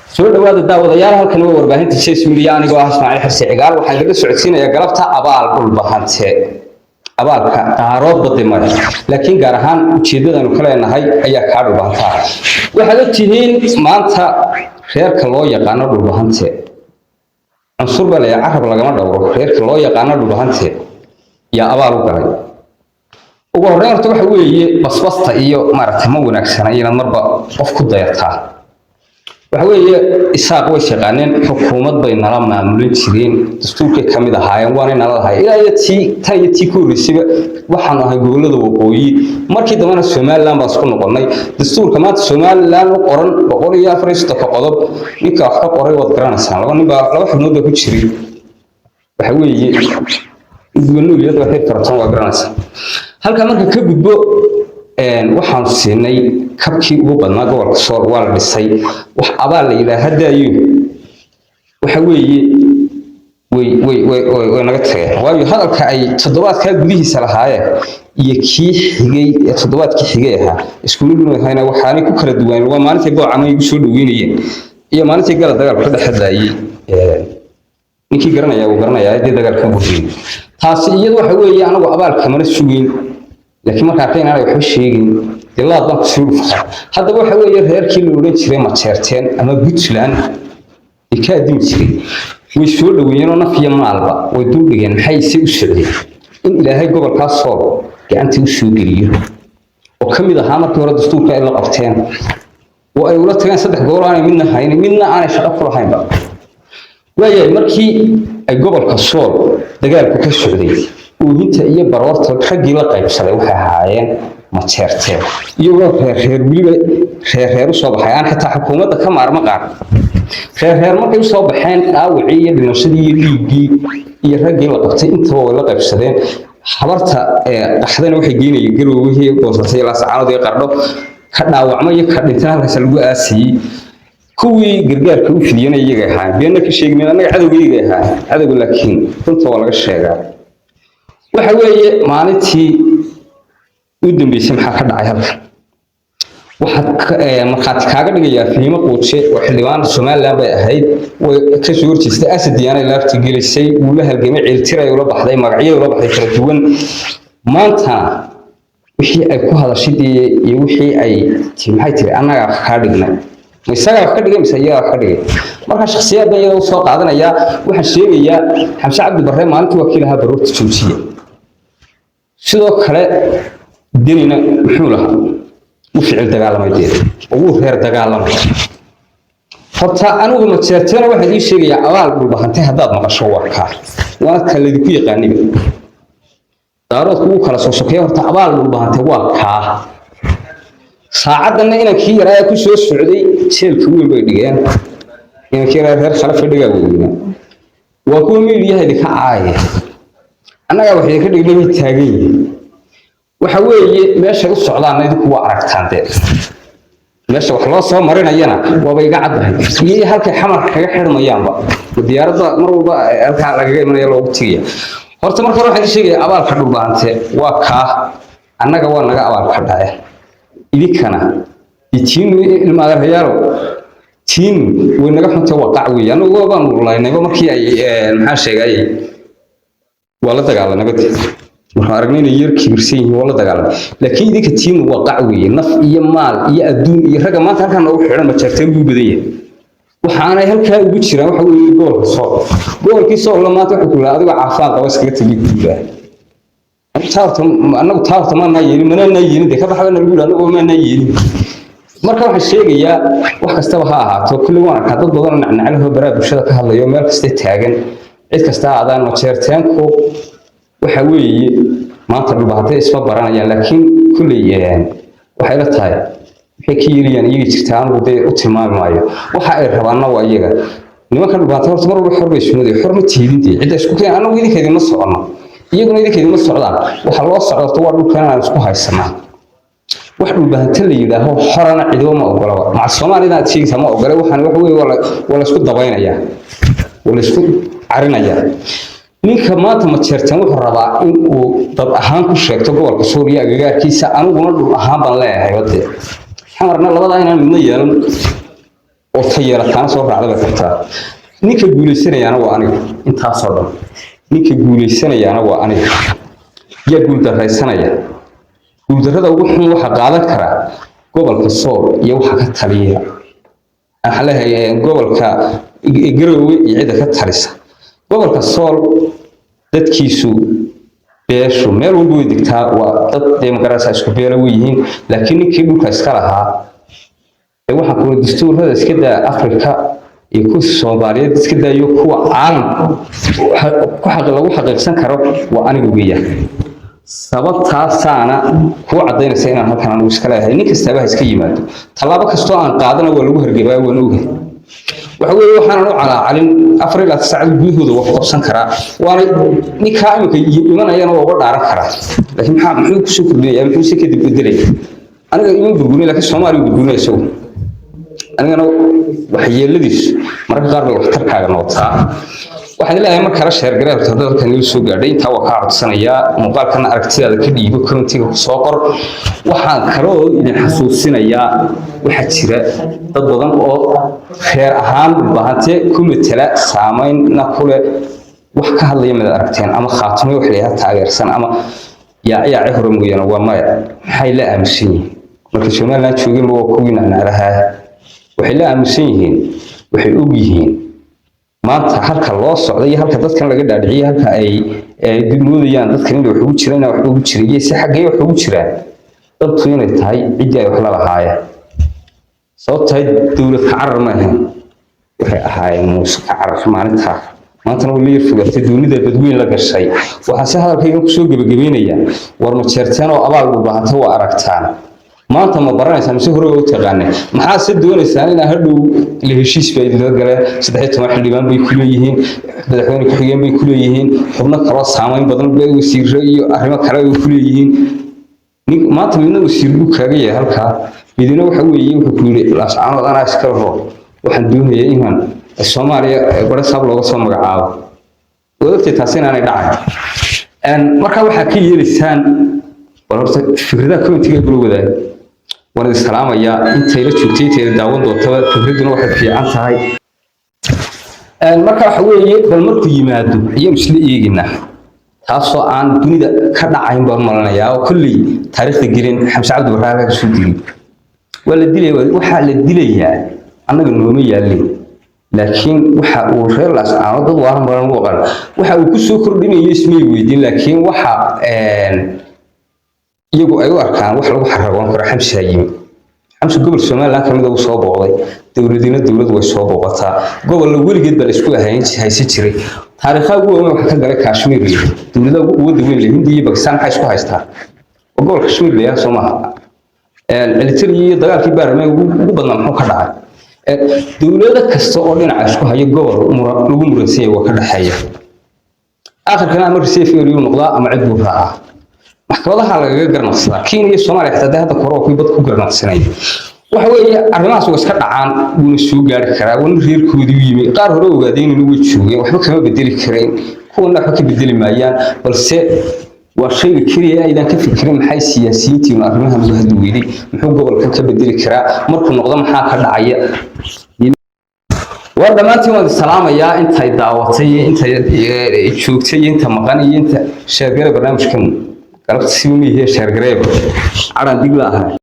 soo dhawaada daawadayaal halkan waa warbaahinta Chase Media anigoo ah Ismaaciil Xirsi Cigaal waxaan laga socodsiinayaa galabta abaal dhulbahante abaalka daarood badimada laakiin gaar ahaan ujeedadanu kale leenahay ayaa ka dhulbahanta waxaad ogtihiin maanta reerka loo yaqaan dhulbahante ansur bale carab lagama dhawro reerka loo yaqaan dhulbahante ya abaal u galay ugu horreyn waxa weeye basbasta iyo maaragtay ma wanaagsan inaad marba qof ku dayartaa waxa weeye isaaq way shaqaaneen xukuumad bay nala maamulin jireen dastuurkii kamid ahaayeen waan nala lahay ilaa tii ku risiba waxaan ahay gobolada waqooyi markii dambana Soomaaliland baa isku noqonay dastuurka maanta Soomaaliland u qoran 140 qodob ninka wax ka qoray wad garanaysan laba xubnood ku jiray waxa weeye gobolada waxay tartan waa garanaysan halka marka ka gudbo waxaan siinay kabkii ugu badnaa gobolka Sool waa la dhisay wax abaal la yiraahdayo waxa weeye way naga tagay waayo hadalka ay toddobaadka gudihiisa lahaayeen iyo kii xigay toddobaadkii xigay ahaa isku mid ma hayna waxaanay ku kala duwan waa maalintii go'aamay ugu soo dhaweynayeen iyo maalintii gala dagaal ka dhaxadayay ninkii garanaya dagaalka buuxiyay taasi iyadu waxa weeye anagu abaalka mana sugin laakiin marka ay inay wax sheegin ilaa dan ku soo dhufay hadaba waxa weeye reerkii la oran jiray ma jeerteen ama Puntland ka dib jiray way soo dhaweeyeen naf iyo maalba way dul dhigeen maxay si u socdeen in ilaahay gobolkaas Sool gacanta u soo geliyo oo kamid ahaa markii hore dastuurka ay la qabteen oo ay ula tageen saddex gobol aan midna aan shaqo ku lahayn waayay markii ay gobolka Sool dagaalku ka socday inta iyo baroorta xaqii la qaybsaday waxay ahaayeen ma jeerteen iyagoo reer u soo baxay aan xitaa xukuumadda ka maarma qaar reer markay u soo baxeen dhaawacii iyo dhimashadii iyo dhiigii iyo raggii la qabtay inta way la qaybsadeen habarta dhaxdana waxay geynayeen garowgii goosatay la saacado iyo qardho ka dhaawacmay ka dhintay halkaas lagu aasiyay kuwii gargaarka u fidiyeen iyaga ahaan beena ka sheegnay anaga cadowgayga ahaa cadowga laakiin runta waa laga sheegaa waxa weeye maalintii u dambeysay maxaa ka dhacay halkan waxa markaad kaaga dhigayaa fiimo quudshe oo xildhibaan Soomaaliland bay ahayd way ka soo horjeestay asadiyaana laafti gelisay uu la halgamay ciiltiray ula baxday magacyada ula baxday kala duwan maanta wixii ay ku hadashay iyo wixii ay maxay tiri anaga ka dhignay isaga wax ka dhigay misayaa wax ka dhigay marka shakhsiyadda iyada soo qaadanaya waxa sheegaya Xamse Cabdi Barre maalintii wakiilaha baroorta joojiye sidoo kale dinina wuxuu lahaa u ficil dagaalamadeed oo reer dagaalamay horta anigu ma jeerteen waxa ii sheegaya abaal dhulbahantay hadaad maqasho warka waa kale ku yaqaaniba daaroodku uu kala soo sokeeyo horta abaal dhulbahantay waa ka saacadana inankii yaraa ku soo socday jeelka weyn bay dhigeen inankii reer khalafa dhigaa weeyna waa kuwa miidiyaha ka caayay annaga waxay ka dhigay taagay waxa weeye meesha u socdaan idinku waa aragtaan meesha wax loo soo marinayana waa bay iga cadahay iyo halkay xamar kaga xirmayaanba diyaaradda mar walba halka laga imanaya loogu tigiya horta marka waxaan sheegay abaalka dhulbaante waa ka annaga waa naga abaalka dhacay idinkana itiin ilmaada reeyaro tiin way naga xunta waqac weeyaan oo baan ulaynayba markii ay maxaa sheegay wala dagaalanay waxaan aragnay yar kibirsan wala dagaalanay laakiin idinka tiin waqac weeyaan naf iyo maal iyo adduun iyo raga maanta halkan ugu xiran ma jeerteen ugu badan yahay waxaana halka ugu jira waxa weeye goolkii Sool maanta waxa ku la adiga caafimaad qaba iskaga tagi guuraa anagu taarta ma yeelin mana yeelin ka baxayna lagu anagu ma yeelin marka waxa sheegaya wax kasta ha ahaato kulli waan ka dad badan nacnaclaha baraha bulshada ka hadlayo meel kasta taagan cid kasta aadaan ma jeerteenku waxa weeye maanta dhulbahatay isma baranayaan laakiin kulli waxay la tahay waxay ka yeeliyaan iyaga jirtaan uu u tilmaamayo waxa ay rabaana waa iyaga nimanka dhulbahatay horta mar walba xorbeysnimada xorma tiidintii cid isku keen anagu idinkeeda ma socono iyaguna idinkeeda ma socdaan waxa loo socdo waa dhulkan aan isku haysanaa wax dhulbahanta la yiraahdo xorana ciidamo ma ogola ma Soomaaliland aad sheegaysaa ma ogola waxaan wax weey wala isku dabaynaya wala isku carinaya ninka maanta ma jeerteen wuxuu rabaa in uu dad ahaan ku sheegto gobolka Suuriya agagaarkiisa aniguna dhul ahaan baan leeyahay wada xamarna labada inaan midna yeelan oo tayartaan soo raacda kartaa ninka guuleysanayaana waa aniga intaas oo dhan ninka guuleysanayaana waa aniga yaa guuldaraysanaya guuldarrada ugu xun waxa qaadan kara gobolka Sool iyo waxa ka taliya waxa la hayaa gobolka Garowe iyo cid ka talisa gobolka Sool dadkiisu beeshu meel walba way digtaa waa dad deegaankaas isku beela weeyeen laakiin ninkii dhulka iska lahaa waxa ku dastuurada iska daa Afrika iyo ku Soomaaliyeed iska daayo kuwa caalamka ku xaq lagu xaqiiqsan karo waa anigu weeyaan sababtaasaana ku cadeynaysa inaan halkan anigu iska leeyahay nin kasta baa iska yimaado talaabo kasto aan qaadana waa lagu hargebaa waan ogahay waxa weeye waxaan u calaalin Afrika saacad gudahooda wax qabsan kara waana ninka imika imanayana waa uga dhaaran kara laakiin muxuu ku soo kordhiyay muxuu si kadib bedelay aniga iman burburinay laakiin Soomaaliya burburinayso anigana waxyeeladiis marka qaar bay waxtarkaaga noqotaa waxaan ilaahay marka la sheer gareebto dadka inuu soo gaadhay inta waa ka codsanaya muuqaalkan aragtidaada ka dhiibo commentiga ku soo qor waxaan kaloo idin xasuusinayaa waxa jira dad badan oo reer ahaan baahantay ku metela saameynna kule wax ka hadlaya mid aragteen ama khaatimay wax leeyahay taageersan ama yaa hore mooyana waa ma maxay la aaminsan marka Soomaaliland joogeen waa kuwiina naaraha waxay la aaminsan yihiin waxay og yihiin maanta halka loo socday iyo halka dadkan laga dhaadhiciyay halka ay dimoodayaan dadkan inay wax ugu jiraan wax ugu jiriyay si xaggee wax ugu jiraan dadku inay tahay cid ay wax la lahaayeen sababtay dawlad ka carar ma ahayn waxay ahaayeen muuse ka carar maalinta maanta wali yirfugtay dawladda badweyn la gashay waxa si hadalkayga ku soo gabagabeynaya war ma jeerteen oo abaal u baahantay waa aragtaan maanta ma baranaysan si hore oo taqaanay maxaa si doonaysan in hadhow la heshiis bay idin galeen 13 xildhibaan bay ku leeyihiin madaxweyne ku xigeen bay ku leeyihiin xubno kala saameyn badan bay wasiirro iyo arrimo kale ay ku leeyihiin maanta midna wasiirku kaaga yahay halka midna waxa weeye wuxuu ku yiri laascaanood ana iska rabo waxaan doonayaa inaan Soomaaliya gobol sab looga soo magacaabo wadagtay taasina aanay dhacay marka waxa ka yeelisaan wararta fikrada community-ga bulshada waan islaamaya intay la joogtay intay daawan doonto fikraduna waxay fiican tahay marka waxa weeye bal markuu yimaado ayaan isla eeginaa taasoo aan dunida ka dhacayn baan malanayaa oo kulli taariikhda gelin Xamse Cabdi Barre ka soo dilay wala dilay waxa la dilayaa annaga nooma yaalin laakiin waxa uu reer laascaanood dad waaran badan u qala waxa uu ku soo kordhinayo ismay weydiin laakiin waxa iyagu ay u arkaan wax lagu xaragoon karo Xamse yimi Xamse gobol Soomaaliland kamid ah soo booqday dawladdu way soo booqataa gobol weligeed bal isku haysi jiray taariikhda ugu weyn waxa ka galay Kashmir dawladda ugu weyn ee Hindiya iyo Pakistan waxay isku haystaan gobol Kashmir leeyahay Soomaaliya elitariya dagaalkii baarmay ugu badan muxuu ka dhacay dawladda kasta oo dhinaca isku hayo gobol lagu muransan yahay waa ka dhaxeeya aakhirkana ama research uu noqdaa ama cid buu raacaa maxkamadaha laga garnaqsadaa Kenya Soomaaliya xitaa hadda koro ku bad ku garnaqsanay waxa weeye arrimahaas oo iska dhacaan uu soo gaari karaa wan reerkoodii yimi qaar hore ogaadeen inuu joogay waxba kama bedeli kareen kuwana waxa ka bedeli maayaan balse waa shay kaliya aydan ka fikirin maxay siyaasiyiintu arrimaha u hadweeyay muxuu gobolka ka bedeli karaa markuu noqdo maxaa ka dhacaya ودمانتي وان السلامية انت دعوتي انت joogtay inta maqan iyo inta sheergare barnaamijkan qalabta si uu yahay sheergare aran dig la ahaa